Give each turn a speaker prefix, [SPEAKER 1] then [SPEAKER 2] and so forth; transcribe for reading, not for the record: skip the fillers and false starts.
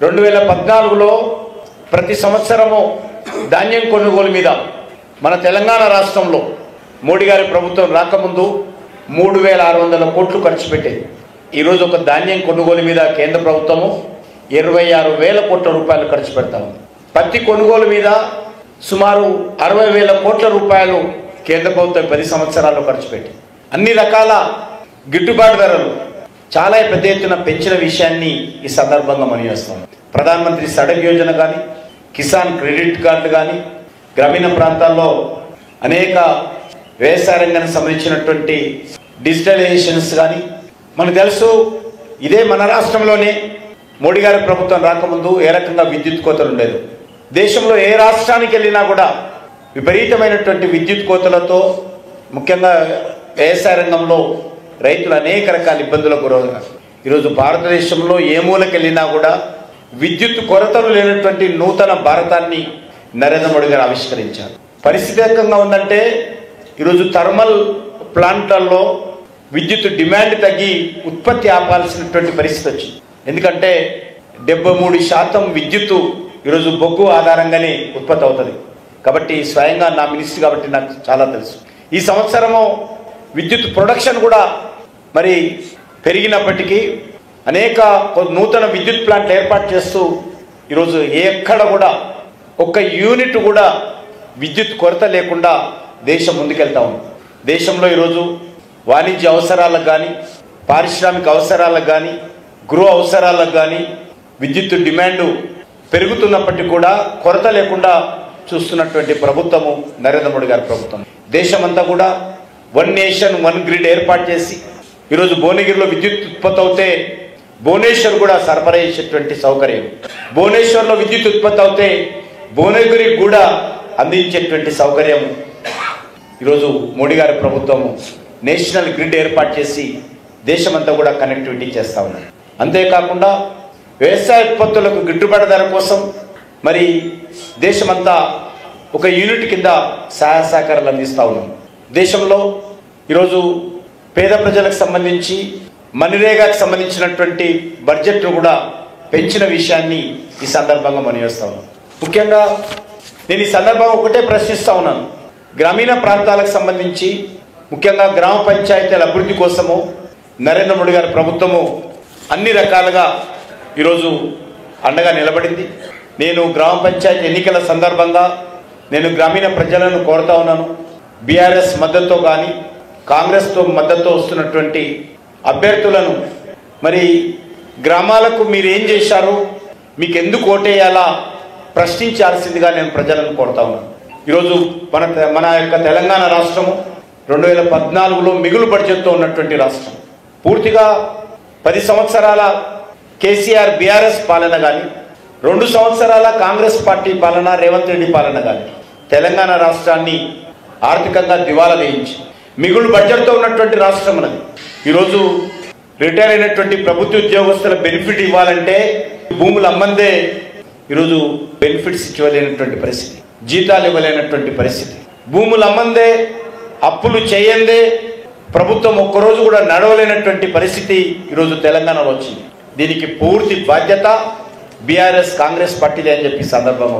[SPEAKER 1] 2014లో ప్రతి సంవత్సరము ధాన్యం కొనుగోలు మీద మన తెలంగాణ రాష్ట్రంలో మోడీ గారి ప్రభుత్వం రాకముందు 3600 కోట్లు ఖర్చు పెట్టేది. ఈరోజు ఒక ధాన్యం కొనుగోలు మీద కేంద్ర ప్రభుత్వము 26,000 కోట్ల రూపాయలు ఖర్చు పెడతాము. పత్తి కొనుగోలు మీద సుమారు 60,000 కోట్ల రూపాయలు కేంద్ర ప్రభుత్వం 10 సంవత్సరాల్లో ఖర్చు పెట్టి అన్ని రకాల గిట్టుబాటు ధరలు చాలా పెద్ద ఎత్తున పెంచిన విషయాన్ని ఈ సందర్భంగా మనవిస్తాం. ప్రధానమంత్రి సడక్ యోజన కానీ, కిసాన్ క్రెడిట్ కార్డులు కానీ, గ్రామీణ ప్రాంతాల్లో అనేక వ్యవసాయ రంగానికి సంబంధించినటువంటి డిజిటలైజేషన్స్ కానీ మనకు తెలుసు. ఇదే మన రాష్ట్రంలోనే మోడీ గారి ప్రభుత్వం రాకముందు ఏ రకంగా విద్యుత్ కోతలు ఉండేది. దేశంలో ఏ రాష్ట్రానికి వెళ్ళినా కూడా విపరీతమైనటువంటి విద్యుత్ కోతలతో ముఖ్యంగా వ్యవసాయ రంగంలో రైతులు అనేక రకాల ఇబ్బందులకు గురవుతున్నారు. ఈరోజు భారతదేశంలో ఏ మూలకి వెళ్ళినా కూడా విద్యుత్ కొరతలు లేనటువంటి నూతన భారతాన్ని నరేంద్ర మోడీ గారు ఆవిష్కరించారు. పరిస్థితి ఏ రకంగా ఉందంటే ఈరోజు థర్మల్ ప్లాంట్లలో విద్యుత్ డిమాండ్ తగ్గి ఉత్పత్తి ఆపాల్సినటువంటి పరిస్థితి వచ్చింది. ఎందుకంటే 73% విద్యుత్తు ఈరోజు బొగ్గు ఆధారంగానే ఉత్పత్తి అవుతుంది. కాబట్టి స్వయంగా నా మినిస్టర్ కాబట్టి నాకు చాలా తెలుసు. ఈ సంవత్సరము విద్యుత్ ప్రొడక్షన్ కూడా మరి పెరిగినప్పటికీ అనేక నూతన విద్యుత్ ప్లాంట్లు ఏర్పాటు చేస్తూ ఈరోజు ఎక్కడ కూడా ఒక్క యూనిట్ కూడా విద్యుత్ కొరత లేకుండా దేశం ముందుకెళ్తా ఉంది. దేశంలో ఈరోజు వాణిజ్య అవసరాలకు కానీ, పారిశ్రామిక అవసరాలకు కానీ, గృహ అవసరాలకు కానీ విద్యుత్ డిమాండ్ పెరుగుతున్నప్పటికీ కూడా కొరత లేకుండా చూస్తున్నటువంటి ప్రభుత్వము నరేంద్ర మోడీ గారి ప్రభుత్వం. దేశమంతా కూడా వన్ నేషన్ వన్ గ్రిడ్ ఏర్పాటు చేసి ఈరోజు భువనగిరిలో విద్యుత్ ఉత్పత్తి అవుతే భువనేశ్వర్ కూడా సరఫరా చేసేటువంటి సౌకర్యం, భువనేశ్వర్లో విద్యుత్ ఉత్పత్తి అవుతే భువనగిరికి కూడా అందించేటువంటి సౌకర్యం ఈరోజు మోడీ గారి ప్రభుత్వము నేషనల్ గ్రిడ్ ఏర్పాటు చేసి దేశమంతా కూడా కనెక్టివిటీ చేస్తూ ఉన్నారు. అంతేకాకుండా వ్యవసాయ ఉత్పత్తులకు గిట్టుబాటు ధర కోసం మరి దేశమంతా ఒక యూనిట్ కింద సహాయ సహకారాలు అందిస్తూ ఉన్నాం. దేశంలో ఈరోజు పేద ప్రజలకు సంబంధించి మన్రేగాకు సంబంధించినటువంటి బడ్జెట్ను కూడా పెంచిన విషయాన్ని ఈ సందర్భంగా మనవిస్తా ఉన్నాను. ముఖ్యంగా నేను ఈ సందర్భంగా ఒకటే ప్రశ్నిస్తూ ఉన్నాను. గ్రామీణ ప్రాంతాలకు సంబంధించి ముఖ్యంగా గ్రామ పంచాయతీల అభివృద్ధి కోసము నరేంద్ర మోడీ గారి ప్రభుత్వము అన్ని రకాలుగా ఈరోజు అండగా నిలబడింది. నేను గ్రామ పంచాయతీ ఎన్నికల సందర్భంగా నేను గ్రామీణ ప్రజలను కోరుతా ఉన్నాను. బీఆర్ఎస్ మద్దతుతో కానీ కాంగ్రెస్తో మద్దతుతో వస్తున్నటువంటి అభ్యర్థులను మరి గ్రామాలకు మీరు ఏం చేశారు, మీకు ఎందుకు ఓటేయాలా ప్రశ్నించాల్సిందిగా నేను ప్రజలను కోరుతా ఉన్నాను. ఈరోజు మన యొక్క తెలంగాణ రాష్ట్రము 2014లో మిగులు బడ్జెట్తో ఉన్నటువంటి రాష్ట్రం. పూర్తిగా 10 సంవత్సరాల కేసీఆర్ బీఆర్ఎస్ పాలన కానీ, 2 సంవత్సరాల కాంగ్రెస్ పార్టీ పాలన, రేవంత్ రెడ్డి పాలన కానీ తెలంగాణ రాష్ట్రాన్ని ఆర్థికంగా దివాలా వేయించి మిగులు బడ్జెట్తో ఉన్నటువంటి రాష్ట్రం అన్నది. ఈరోజు రిటైర్ అయినటువంటి ప్రభుత్వ ఉద్యోగస్తుల బెనిఫిట్ ఇవ్వాలంటే భూములు అమ్మందే ఈరోజు బెనిఫిట్స్ ఇవ్వలేనటువంటి పరిస్థితి, జీతాలు ఇవ్వలేనటువంటి పరిస్థితి, భూములు అమ్మందే, అప్పులు చేయందే ప్రభుత్వం ఒక్కరోజు కూడా నడవలేనటువంటి పరిస్థితి ఈరోజు తెలంగాణలో వచ్చింది. దీనికి పూర్తి బాధ్యత బీఆర్ఎస్ కాంగ్రెస్ పార్టీలే అని చెప్పి సందర్భంగా